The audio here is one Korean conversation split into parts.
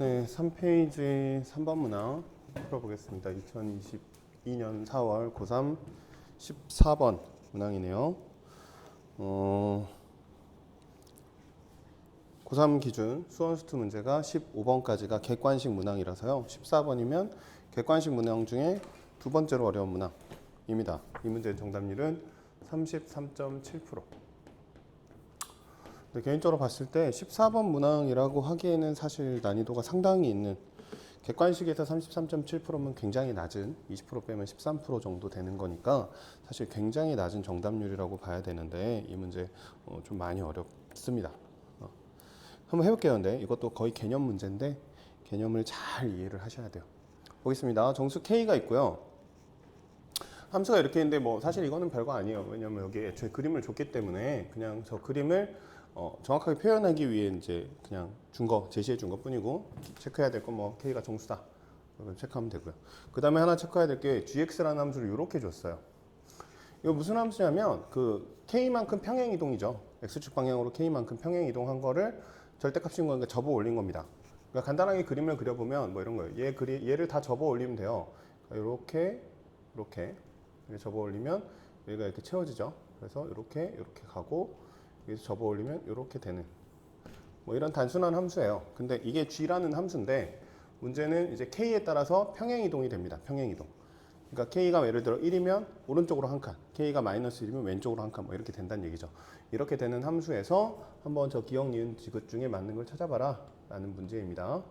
네, 3페이지 3번 문항 풀어보겠습니다. 2022년 4월 고3 14번 문항이네요. 고3 기준 수원수투 문제가 15번까지가 객관식 문항이라서요. 14번이면 객관식 문항 중에 두 번째로 어려운 문항입니다. 이 문제의 정답률은 33.7%. 개인적으로 봤을 때 14번 문항이라고 하기에는 사실 난이도가 상당히 있는, 객관식에서 33.7%면 굉장히 낮은, 20% 빼면 13% 정도 되는 거니까 사실 굉장히 낮은 정답률이라고 봐야 되는데 이 문제 좀 많이 어렵습니다. 한번 해볼게요. 근데 이것도 거의 개념 문제인데 개념을 잘 이해를 하셔야 돼요. 보겠습니다. 정수 K가 있고요. 함수가 이렇게 있는데 뭐 사실 이거는 별거 아니에요. 왜냐면 여기 애초에 그림을 줬기 때문에 그냥 저 그림을 정확하게 표현하기 위해 이제 그냥 준 거, 제시해 준 것 뿐이고, 체크해야 될 건 뭐 K가 정수다. 그럼 체크하면 되고요. 그 다음에 하나 체크해야 될 게 gx라는 함수를 이렇게 줬어요. 이거 무슨 함수냐면 그 K만큼 평행 이동이죠. X축 방향으로 K만큼 평행 이동한 거를 절대값인 거니까 접어 올린 겁니다. 그러니까 간단하게 그림을 그려보면 뭐 이런 거예요. 얘를 다 접어 올리면 돼요. 이렇게 접어 올리면 여기가 이렇게 채워지죠. 그래서 이렇게 가고 여기서 접어 올리면 이렇게 되는 뭐 이런 단순한 함수예요. 근데 이게 g라는 함수인데 문제는 이제 k에 따라서 평행 이동이 됩니다. 평행 이동. 그러니까 k가 예를 들어 1이면 오른쪽으로 한 칸, k가 마이너스 1이면 왼쪽으로 한 칸, 뭐 이렇게 된다는 얘기죠. 이렇게 되는 함수에서 한번 저 기억, 니은, 디귿 중에 맞는 걸 찾아봐라 라는 문제입니다.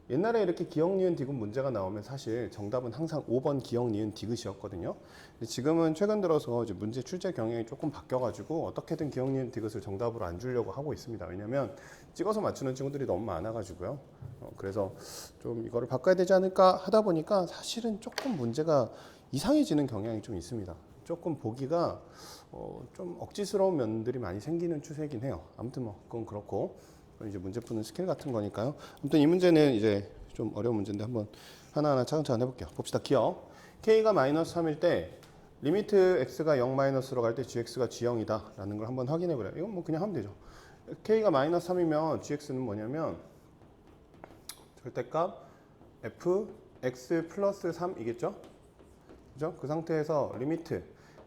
옛날에 이렇게 기억, 니은, 디귿 문제가 나오면 사실 정답은 항상 5번 기억, 니은, 디귿이었거든요. 근데 지금은 최근 들어서 이제 문제 출제 경향이 조금 바뀌어가지고 어떻게든 기억, 니은, 디귿을 정답으로 안 주려고 하고 있습니다. 왜냐면 찍어서 맞추는 친구들이 너무 많아가지고요. 그래서 좀 이거를 바꿔야 되지 않을까 하다 보니까 사실은 조금 문제가 이상해지는 경향이 좀 있습니다. 조금 보기가 좀 억지스러운 면들이 많이 생기는 추세이긴 해요. 아무튼 뭐 그건 그렇고 이제 문제 푸는 스킬 같은 거니까요. 아무튼 이 문제는 이제 좀 어려운 문제인데 한번 하나하나 차근차근 해볼게요. 봅시다. 기억. k가 마이너스 3일 때 리미트 x가 0 마이너스로 갈 때 gx가 g0이다 라는 걸 한번 확인해 보래요. 이건 뭐 그냥 하면 되죠. k가 마이너스 3이면 gx는 뭐냐면 절대값 fx 플러스 3이겠죠? 그죠? 그 상태에서 리미트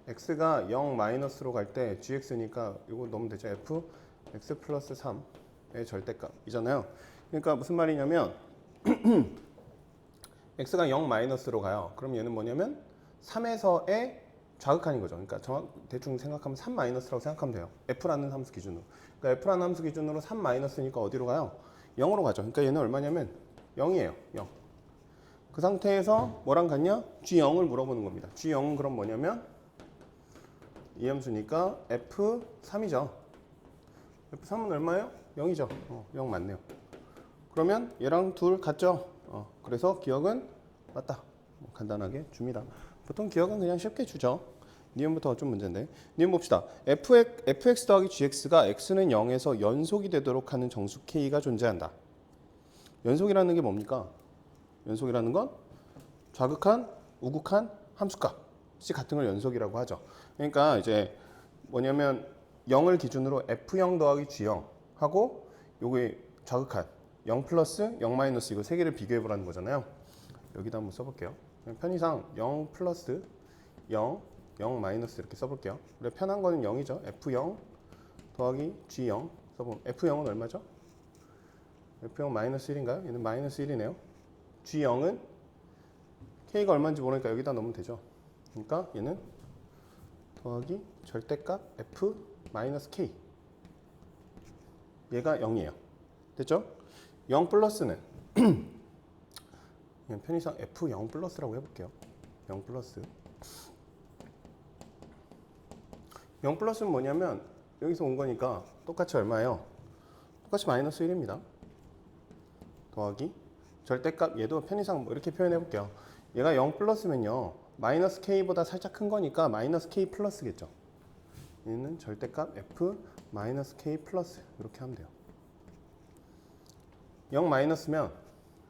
x가 0 마이너스로 갈 때 gx니까 이거 넣으면 되죠. fx 플러스 3의 절대값이잖아요. 그러니까 무슨 말이냐면 x가 0 마이너스로 가요. 그럼 얘는 뭐냐면 3에서의 좌극한인 거죠. 그러니까 대충 생각하면 3 마이너스라고 생각하면 돼요. f라는 함수 기준으로. 그러니까 f라는 함수 기준으로 3 마이너스니까 어디로 가요? 0으로 가죠. 그러니까 얘는 얼마냐면 0이에요. 0. 그 상태에서 뭐랑 같냐? g0을 물어보는 겁니다. g0은 그럼 뭐냐면 이 함수니까 f3이죠. f3은 얼마예요? 0이죠. 0 맞네요. 그러면 얘랑 둘 같죠? 그래서 기억은 맞다. 간단하게 줍니다. 보통 기억은 그냥 쉽게 주죠. 니은부터 좀 문제인데. 니은 봅시다. fx 더하기 gx가 x는 0에서 연속이 되도록 하는 정수 k가 존재한다. 연속이라는 게 뭡니까? 연속이라는 건 좌극한, 우극한 함수값이 같은 걸 연속이라고 하죠. 그러니까 이제 뭐냐면 0을 기준으로 f0 더하기 g0 하고 요게 좌극한 0 플러스 0 마이너스 이거 세 개를 비교해 보라는 거잖아요. 여기다 한번 써볼게요. 편의상 0 플러스 0, 0 마이너스 이렇게 써볼게요. 그래 편한 거는 0이죠. f0 더하기 g0 써보면 f0은 얼마죠? f0 마이너스 1인가요? 얘는 마이너스 1이네요. g0은 k가 얼마인지 모르니까 여기다 넣으면 되죠. 그러니까 얘는 더하기 절대값 f 마이너스 k 얘가 0이에요. 됐죠? 0 플러스는 그냥 편의상 f0 플러스라고 해볼게요. 0 플러스 0 플러스는 뭐냐면 여기서 온 거니까 똑같이 얼마예요? 똑같이 마이너스 1입니다. 더하기 절대값 얘도 편의상 뭐 이렇게 표현해 볼게요. 얘가 0 플러스면요 마이너스 k보다 살짝 큰 거니까 마이너스 k 플러스겠죠. 얘는 절대값 f 마이너스 k 플러스 이렇게 하면 돼요. 0 마이너스면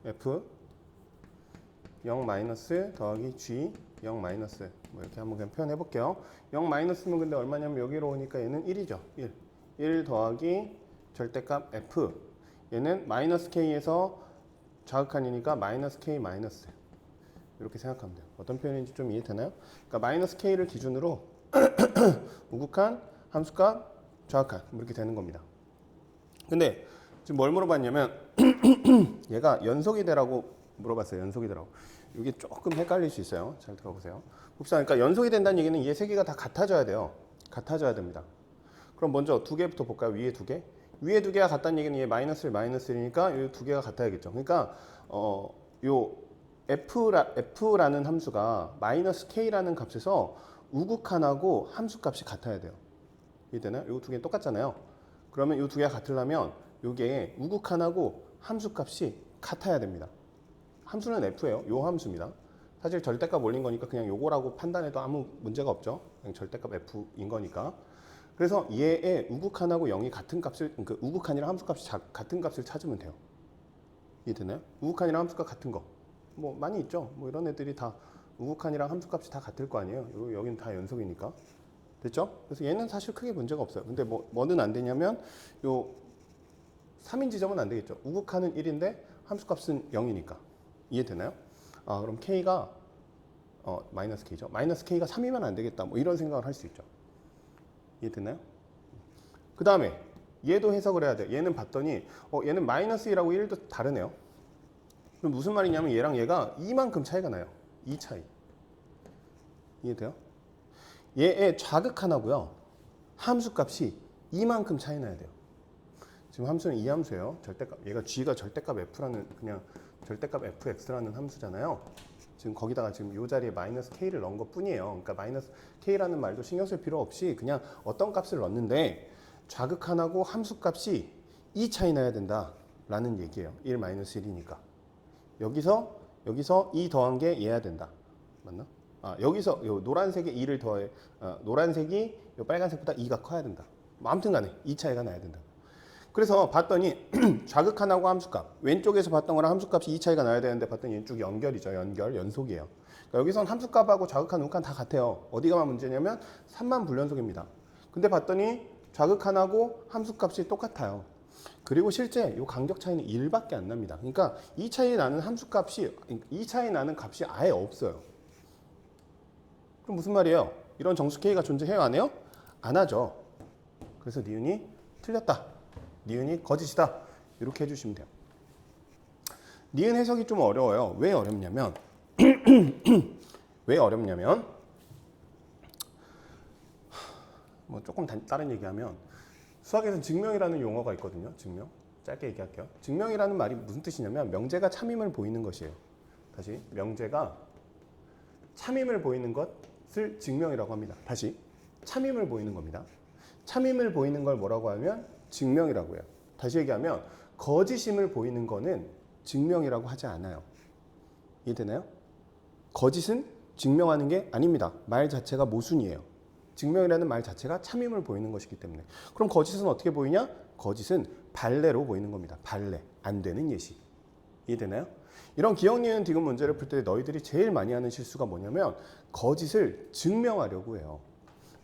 f 0 마이너스 더하기 g 0 마이너스 뭐 이렇게 한번 그냥 표현해 볼게요. 0 마이너스면 근데 얼마냐면 여기로 오니까 얘는 1이죠. 1 더하기 절대값 f 얘는 마이너스 K에서 자극한이니까 마이너스 K 마이너스 이렇게 생각하면 돼요. 어떤 표현인지 좀 이해되나요? 그러니까 마이너스 K를 기준으로 우극한, 함수값, 좌극한 이렇게 되는 겁니다. 근데 지금 뭘 물어봤냐면 얘가 연속이 되라고 물어봤어요. 연속이 되라고. 이게 조금 헷갈릴 수 있어요. 잘 들어보세요. 봅시다. 그러니까 연속이 된다는 얘기는 얘 세 개가 다 같아져야 돼요. 같아져야 됩니다. 그럼 먼저 두 개부터 볼까요? 위에 두 개. 위에 두 개가 같다는 얘기는 얘 마이너스 1, 마이너스 1이니까 이 두 개가 같아야겠죠. 그러니까 요 f라는 함수가 마이너스 k라는 값에서 우극한하고 함수값이 같아야 돼요. 이해되나요? 이 두 개는 똑같잖아요. 그러면 이 두 개가 같으려면 이게 우극한하고 함수값이 같아야 됩니다. 함수는 f예요. 요 함수입니다. 사실 절대값 올린 거니까 그냥 요거라고 판단해도 아무 문제가 없죠. 그냥 절대값 f인 거니까. 그래서 얘의 우극한하고 0이 같은 값을, 그러니까 우극한이랑 함수값이 같은 값을 찾으면 돼요. 이해되나요? 우극한이랑 함수값 같은 거. 뭐 많이 있죠. 뭐 이런 애들이 다 우극한이랑 함수값이 다 같을 거 아니에요. 여기는 다 연속이니까. 됐죠? 그래서 얘는 사실 크게 문제가 없어요. 근데 뭐는 안 되냐면 요 3인 지점은 안 되겠죠. 우극한은 1인데 함수값은 0이니까. 이해되나요? 아, 그럼 k가 마이너스 k죠. 마이너스 k가 3이면 안 되겠다. 뭐 이런 생각을 할 수 있죠. 이해됐나요? 그 다음에 얘도 해석을 해야 돼. 얘는 봤더니 얘는 마이너스 1하고 1도 다르네요. 그럼 무슨 말이냐면 얘랑 얘가 이만큼 차이가 나요. 이 차이. 이해돼요? 얘의 좌극하나고요. 함수값이 이만큼 차이 나야 돼요. 지금 함수는 이 함수예요. 절대값. 얘가 g가 절대값 f라는 그냥 절대값 fx라는 함수잖아요. 지금 거기다가 지금 이 자리에 마이너스 k를 넣은 것 뿐이에요. 그러니까 마이너스 k라는 말도 신경 쓸 필요 없이 그냥 어떤 값을 넣는데 좌극한하고 함수값이 이 차이 나야 된다라는 얘기예요. 1 마이너스 1이니까. 여기서 2 더한 게 얘야 된다. 맞나? 아, 여기서 요 노란색에 2를 더해 노란색이 요 빨간색보다 2가 커야 된다. 뭐 아무튼 간에 이 차이가 나야 된다. 그래서 봤더니 좌극한하고 함수값 왼쪽에서 봤던 거랑 함수값이 이 차이가 나야 되는데 봤더니 왼쪽 연결이죠. 연속이에요. 그러니까 여기선 함수값하고 좌극한, 우극한 다 같아요. 어디가만 문제냐면 3만 불연속입니다. 근데 봤더니 좌극한하고 함수값이 똑같아요. 그리고 실제 이 간격 차이는 1밖에 안 납니다. 그러니까 이 차이 나는 함수값이 이 차이 나는 값이 아예 없어요. 그럼 무슨 말이에요? 이런 정수 K가 존재해요? 안 해요? 안 하죠. 그래서 니은이 틀렸다. 니은이 거짓이다. 이렇게 해주시면 돼요. 니은 해석이 좀 어려워요. 왜 어렵냐면 뭐 조금 다른 얘기하면 수학에서는 증명이라는 용어가 있거든요. 증명. 짧게 얘기할게요. 증명이라는 말이 무슨 뜻이냐면 명제가 참임을 보이는 것이에요. 다시 명제가 참임을 보이는 것을 증명이라고 합니다. 다시 참임을 보이는 겁니다. 참임을 보이는 걸 뭐라고 하면 증명이라고 해요. 다시 얘기하면 거짓임을 보이는 거는 증명이라고 하지 않아요. 이해되나요? 거짓은 증명하는 게 아닙니다. 말 자체가 모순이에요. 증명이라는 말 자체가 참임을 보이는 것이기 때문에. 그럼 거짓은 어떻게 보이냐? 거짓은 발레로 보이는 겁니다. 발레. 안 되는 예시. 이해되나요? 이런 기억, 니은, 디귿 문제를 풀 때 너희들이 제일 많이 하는 실수가 뭐냐면 거짓을 증명하려고 해요.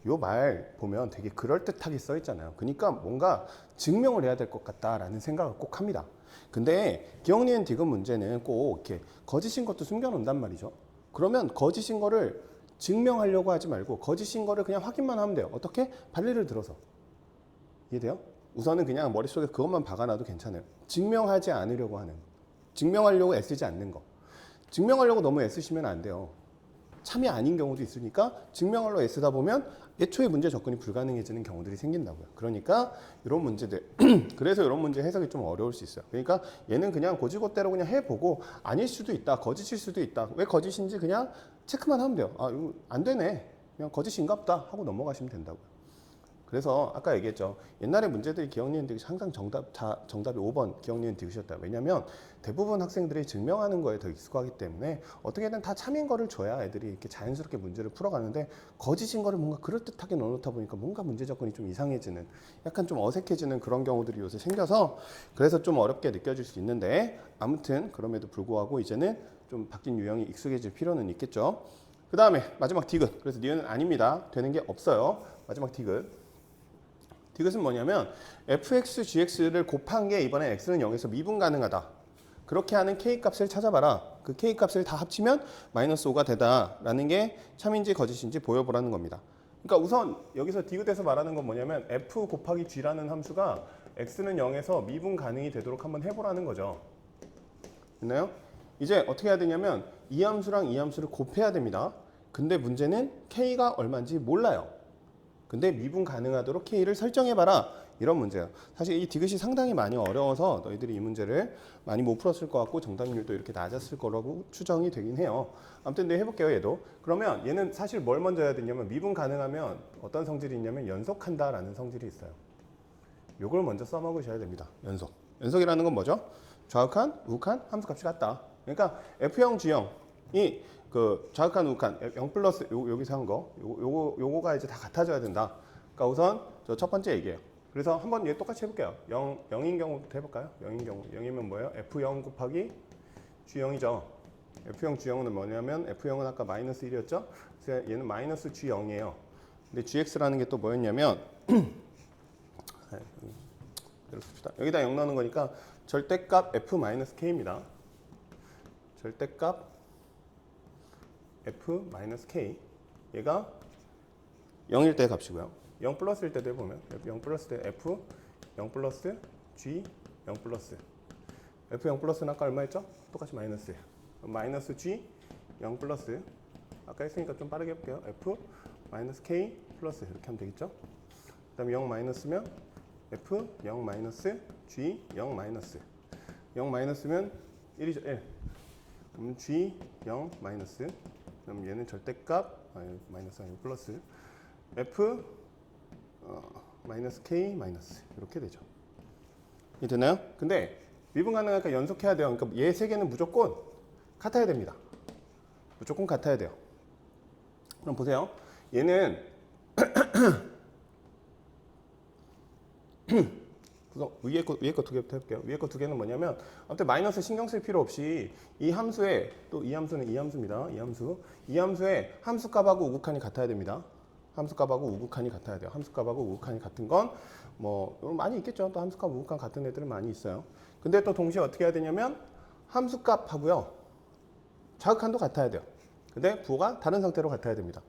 요 말 보면 되게 그럴듯하게 써 있잖아요. 그러니까 뭔가 증명을 해야 될 것 같다라는 생각을 꼭 합니다. 근데 기억, 니은, 디귿 문제는 꼭 이렇게 거짓인 것도 숨겨놓는단 말이죠. 그러면 거짓인 거를 증명하려고 하지 말고 거짓인 거를 그냥 확인만 하면 돼요. 어떻게? 발레를 들어서. 이해돼요? 우선은 그냥 머릿속에 그것만 박아놔도 괜찮아요. 증명하지 않으려고 하는 거. 증명하려고 애쓰지 않는 거. 증명하려고 너무 애쓰시면 안 돼요. 참이 아닌 경우도 있으니까 증명하려고 애쓰다 보면 애초에 문제 접근이 불가능해지는 경우들이 생긴다고요. 그러니까 이런 문제들 그래서 이런 문제 해석이 좀 어려울 수 있어요. 그러니까 얘는 그냥 고지고대로 그냥 해보고 아닐 수도 있다, 거짓일 수도 있다. 왜 거짓인지 그냥 체크만 하면 돼요. 아, 이거 안 되네. 그냥 거짓인가 보다 하고 넘어가시면 된다고요. 그래서 아까 얘기했죠. 옛날에 문제들이 기억, 니은, 디귿이 항상 정답이 5번 기억, 니은, 디귿이었다. 왜냐하면 대부분 학생들이 증명하는 거에 더 익숙하기 때문에 어떻게든 다 참인 거를 줘야 애들이 이렇게 자연스럽게 문제를 풀어가는데 거짓인 거를 뭔가 그럴듯하게 넣어놓다 보니까 뭔가 문제 접근이 좀 이상해지는 약간 좀 어색해지는 그런 경우들이 요새 생겨서 그래서 좀 어렵게 느껴질 수 있는데 아무튼 그럼에도 불구하고 이제는 좀 바뀐 유형이 익숙해질 필요는 있겠죠. 그 다음에 마지막 디귿. 그래서 니은은 아닙니다. 되는 게 없어요. 마지막 디귿. 디귿은 뭐냐면 fx, gx를 곱한 게 이번에 x는 0에서 미분 가능하다. 그렇게 하는 k 값을 찾아봐라. 그 k 값을 다 합치면 마이너스 5가 되다라는 게 참인지 거짓인지 보여보라는 겁니다. 그러니까 우선 여기서 디귿에서 말하는 건 뭐냐면 f 곱하기 g라는 함수가 x는 0에서 미분 가능이 되도록 한번 해보라는 거죠. 됐나요? 이제 어떻게 해야 되냐면 이 함수랑 이 함수를 곱해야 됩니다. 근데 문제는 k가 얼마인지 몰라요. 근데 미분 가능하도록 k를 설정해봐라. 이런 문제예요. 사실 이 디귿이 상당히 많이 어려워서 너희들이 이 문제를 많이 못 풀었을 것 같고 정답률도 이렇게 낮았을 거라고 추정이 되긴 해요. 아무튼 네, 해볼게요. 얘도. 그러면 얘는 사실 뭘 먼저 해야 되냐면 미분 가능하면 어떤 성질이 있냐면 연속한다라는 성질이 있어요. 요걸 먼저 써먹으셔야 됩니다. 연속. 연속이라는 건 뭐죠? 좌극한, 우극한 함수값이 같다. 그러니까 F형, G형이 그 좌극한, 우극한 0 플러스 여기서 한 거 요거가 이제 다 같아져야 된다. 그러니까 우선 저 첫 번째 얘기예요. 그래서 한번 얘 똑같이 해볼게요. 0인 경우부터 해볼까요? 0인 경우. 0이면 뭐예요? F0 곱하기 G0이죠. F형, G형은 뭐냐면 F형은 아까 마이너스 1이었죠? 그래서 얘는 마이너스 G0이에요. 근데 GX라는 게 또 뭐였냐면 여기다 0 넣는 거니까 절대값 F-K입니다. 절대값 F-K 얘가 0일 때 값이고요. 0 플러스일 때도 해보면 0 플러스 때 F 0 플러스 G 0 플러스 F 0 플러스는 아까 얼마였죠? 똑같이 마이너스예요. 마이너스 G 0 플러스 아까 했으니까 좀 빠르게 해볼게요. F 마이너스 K 플러스 이렇게 하면 되겠죠? 그 다음에 0 마이너스면 F 0 마이너스 G 0 마이너스 0 마이너스면 1이죠. 1 그럼 G 0 마이너스 그럼 얘는 절대값 마이너스 아니고 플러스 F 마이너스 K 마이너스 이렇게 되죠. 이 되나요? 근데 미분 가능하니까 연속해야 돼요. 그러니까 얘 세 개는 무조건 같아야 됩니다. 무조건 같아야 돼요. 그럼 보세요. 얘는 위에 거 두 개부터 해볼게요. 위에 거 두 개는 뭐냐면 아무튼 마이너스 신경 쓸 필요 없이 이 함수에 또 이 함수는 이 함수입니다. 이 함수에 함수값하고 우극한이 같아야 됩니다. 함수값하고 우극한이 같아야 돼요. 함수값하고 우극한이 같은 건 뭐 많이 있겠죠. 또 함수값 우극한 같은 애들은 많이 있어요. 근데 또 동시에 어떻게 해야 되냐면 함수값하고요 좌극한도 같아야 돼요. 근데 부호가 다른 상태로 같아야 됩니다.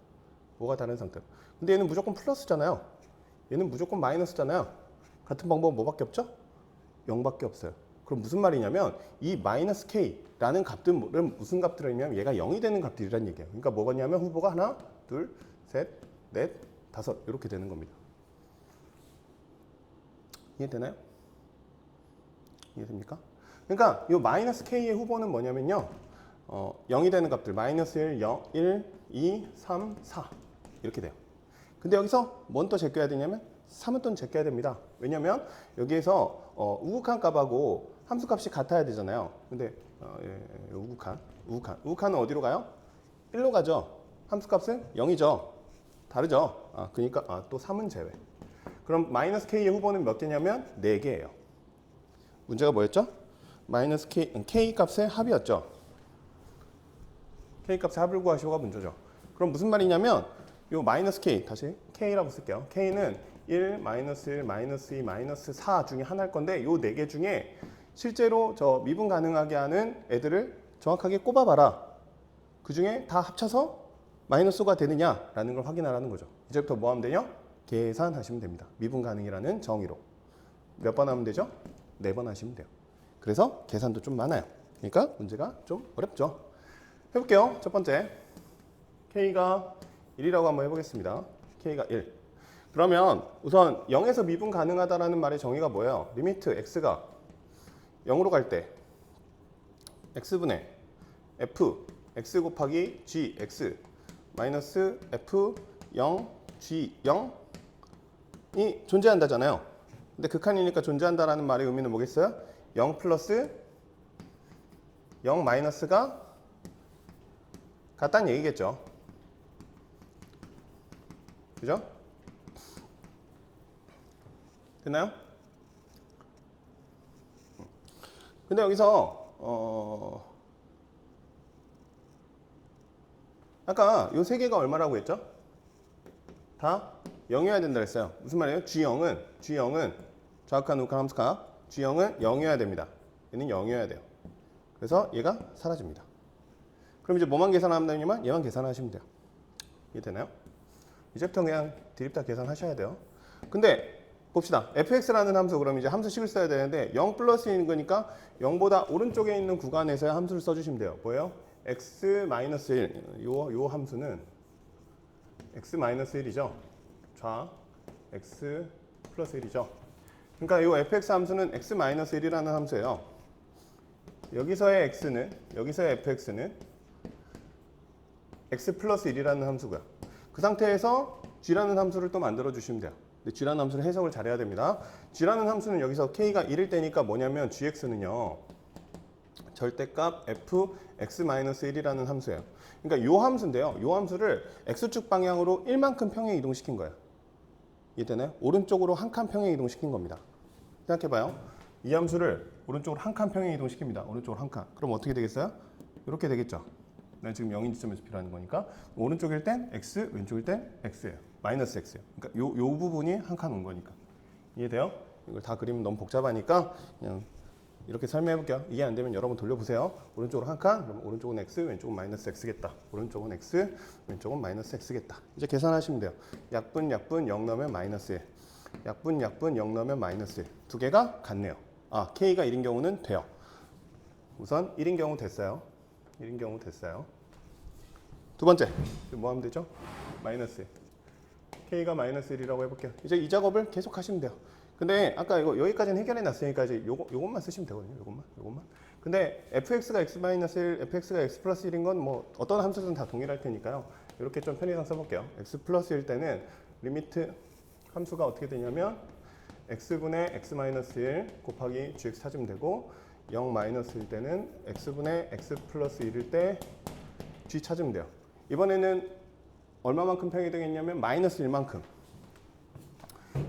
부호가 다른 상태로. 근데 얘는 무조건 플러스잖아요. 얘는 무조건 마이너스잖아요. 같은 방법은 뭐밖에 없죠? 0밖에 없어요. 그럼 무슨 말이냐면 이 마이너스 K라는 값들은 무슨 값들이냐면 얘가 0이 되는 값들이란 얘기예요. 그러니까 뭐겠냐면 후보가 하나, 둘, 셋, 넷, 다섯 이렇게 되는 겁니다. 이해되나요? 이해됩니까? 그러니까 이 마이너스 K의 후보는 뭐냐면요. 0이 되는 값들 마이너스 1, 0, 1, 2, 3, 4 이렇게 돼요. 근데 여기서 뭔 또 제껴야 되냐면 3은 또 제껴야 됩니다. 왜냐면 여기에서 우극한 값하고 함수값이 같아야 되잖아요. 근데 우극한은 어디로 가요? 1로 가죠. 함수값은 0이죠. 다르죠. 그러니까 또 3은 제외. 그럼 마이너스 K의 후보는 몇 개냐면 4개예요. 문제가 뭐였죠? 마이너스 K 값의 합이었죠. K 값의 합을 구하시오가 문제죠. 그럼 무슨 말이냐면 요 마이너스 K 다시 K라고 쓸게요. K는 1, 마이너스 1, 마이너스 2, 마이너스 4 중에 하나일 건데 요 4개 중에 실제로 저 미분 가능하게 하는 애들을 정확하게 꼽아봐라. 그 중에 다 합쳐서 마이너스 5가 되느냐라는 걸 확인하라는 거죠. 이제부터 뭐 하면 되냐? 계산하시면 됩니다. 미분 가능이라는 정의로. 몇 번 하면 되죠? 4번 하시면 돼요. 그래서 계산도 좀 많아요. 그러니까 문제가 좀 어렵죠. 해볼게요. 첫 번째. K가 1이라고 한번 해보겠습니다. K가 1. 그러면 우선 0에서 미분 가능하다라는 말의 정의가 뭐예요? 리미트 x가 0으로 갈 때 x분의 f x 곱하기 g x 마이너스 f 0 g 0이 존재한다잖아요. 근데 극한이니까 존재한다라는 말의 의미는 뭐겠어요? 0 플러스 0 마이너스가 같다는 얘기겠죠. 그죠? 됐나요? 근데 여기서 아까 요 세 개가 얼마라고 했죠? 다 0이어야 된다 그랬어요. 무슨 말이에요? G0은 좌극한 우극한 함수값 G0은 0이어야 됩니다. 얘는 0이어야 돼요. 그래서 얘가 사라집니다. 그럼 이제 뭐만 계산하면 되냐면 얘만 계산하시면 돼요. 이해되나요? 이제부터 그냥 드립다 계산하셔야 돼요. 근데 봅시다. fx라는 함수 그럼 이제 함수식을 써야 되는데 0 플러스인 거니까 0보다 오른쪽에 있는 구간에서의 함수를 써주시면 돼요. 뭐예요? x-1 요 함수는 x-1이죠. 좌 x 플러스 1이죠. 그러니까 요 fx 함수는 x-1이라는 함수예요. 여기서의 fx는 x 플러스 1이라는 함수고요. 그 상태에서 g라는 함수를 또 만들어 주시면 돼요. 근데 g라는 함수는 해석을 잘해야 됩니다. g라는 함수는 여기서 k가 1일 때니까 뭐냐면 gx는요. 절대값 fx-1이라는 함수예요. 그러니까 요 함수인데요. 요 함수를 x축 방향으로 1만큼 평행 이동시킨 거예요. 이해되나요? 오른쪽으로 한 칸 평행 이동시킨 겁니다. 생각해봐요. 이 함수를 오른쪽으로 한 칸 평행 이동시킵니다. 오른쪽으로 한 칸. 그럼 어떻게 되겠어요? 이렇게 되겠죠. 난 지금 0인 지점에서 필요한 거니까 오른쪽일 땐 x, 왼쪽일 땐 x예요. 마이너스 x예요. 그러니까 요 부분이 한 칸 온 거니까. 이해돼요? 이걸 다 그리면 너무 복잡하니까 그냥 이렇게 설명해 볼게요. 이해 안 되면 여러분 돌려보세요. 오른쪽으로 한 칸, 그러면 오른쪽은 x, 왼쪽은 마이너스 x겠다. 오른쪽은 x, 왼쪽은 마이너스 x겠다. 이제 계산하시면 돼요. 약분 0 넣으면 마이너스 1. 약분 0 넣으면 마이너스 1. 두 개가 같네요. 아, k가 1인 경우는 돼요. 우선 1인 경우 됐어요. 1인 경우 됐어요. 두 번째, 뭐 하면 되죠? 마이너스 1. k가 마이너스 1이라고 해볼게요. 이제 이 작업을 계속 하시면 돼요. 근데 아까 이거 여기까지는 해결해 놨으니까 이제 요것만 쓰시면 되거든요. 요것만. 근데 fx가 x-1, fx가 x 플러스 1인 건 뭐 어떤 함수든 다 동일할 테니까요. 이렇게 좀 편의상 써볼게요. x 플러스 1 때는 리미트 함수가 어떻게 되냐면 x분의 x-1 곱하기 gx 찾으면 되고 0 마이너스일 때는 x분의 x 플러스 1일 때 g 찾으면 돼요. 이번에는 얼마만큼 평행이 되겠냐면 마이너스 1만큼.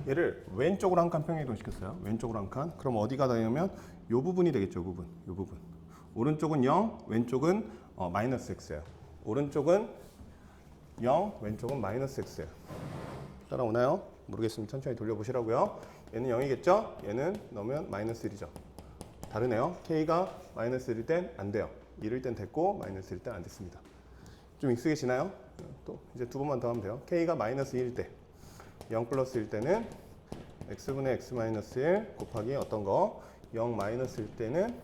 얘를 왼쪽으로 한 칸 평행 이동시켰어요. 왼쪽으로 한 칸. 그럼 어디가 되냐면 요 부분이 되겠죠. 요 부분. 오른쪽은 0, 왼쪽은 마이너스 x예요. 오른쪽은 0, 왼쪽은 마이너스 x예요. 따라오나요? 모르겠으면 천천히 돌려보시라고요. 얘는 0이겠죠? 얘는 넣으면 마이너스 1이죠. 다르네요. k가 마이너스 1일 땐 안 돼요. 1일 땐 됐고 마이너스 1일 땐 안 됐습니다. 좀 익숙해지나요? 또 이제 두 번만 더 하면 돼요. k가 마이너스 1일 때 0 플러스일 때는 x분의 x-1 곱하기 어떤 거 0 마이너스일 때는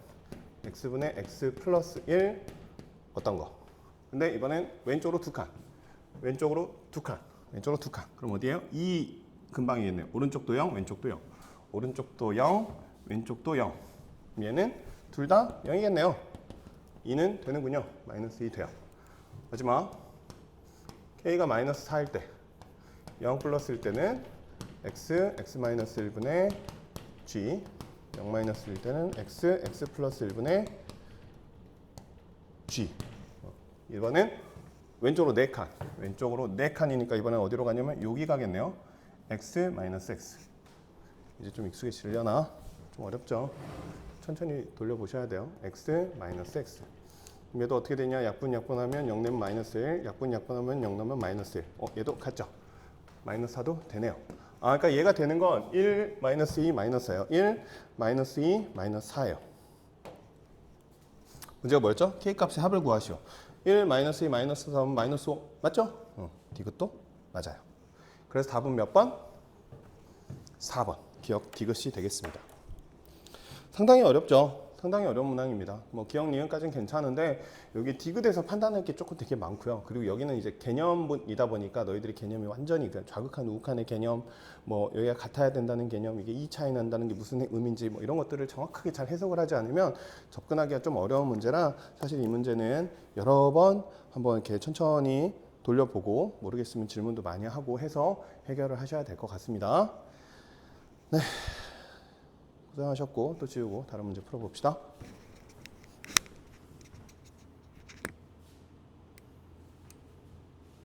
x분의 x 플러스 1 어떤 거. 근데 이번엔 왼쪽으로 두 칸. 왼쪽으로 두 칸. 그럼 어디에요? 이 근방이겠네요. 오른쪽도 0, 왼쪽도 0. 오른쪽도 0, 왼쪽도 0. 얘는 둘 다 0이겠네요. 2는 되는군요. 마이너스 2 돼요. 마지막 k가 마이너스 4일 때 0 플러스일 때는 x-1분의 g 0 마이너스일 때는 x 플러스 1분의 g. 이번엔 왼쪽으로 4칸. 왼쪽으로 4칸이니까 이번엔 어디로 가냐면 여기 가겠네요. x 마이너스 x. 이제 좀 익숙해지려나? 좀 어렵죠? 천천히 돌려보셔야 돼요. x 마이너스 x. 얘도 어떻게 되냐? 약분하면 0 내면 마이너스 1. 약분하면 0 넣으면 마이너스 1. 얘도 같죠? 마이너스 4도 되네요. 그러니까 얘가 되는 건 1, 마이너스 2, 마이너스예요. 1, 마이너스 2, 마이너스 4예요. 문제가 뭐였죠? k값의 합을 구하시오. 1, 마이너스 2, 마이너스 4면 마이너스 5. 맞죠? 디귿도 맞아요. 그래서 답은 몇 번? 4번. 기억 디귿이 되겠습니다. 상당히 어렵죠? 상당히 어려운 문항입니다. 뭐 기억 니은까지는 괜찮은데 여기 디귿에서 판단할 게 조금 되게 많고요. 그리고 여기는 이제 개념이다 보니까 너희들이 개념이 완전히 좌극한 우극한의 개념, 뭐 여기가 같아야 된다는 개념, 이게 이 차이 난다는 게 무슨 의미인지 뭐 이런 것들을 정확하게 잘 해석을 하지 않으면 접근하기가 좀 어려운 문제라 사실 이 문제는 여러 번 한번 이렇게 천천히 돌려보고 모르겠으면 질문도 많이 하고 해서 해결을 하셔야 될 것 같습니다. 네. 고생하셨고 또 지우고 다른 문제 풀어봅시다.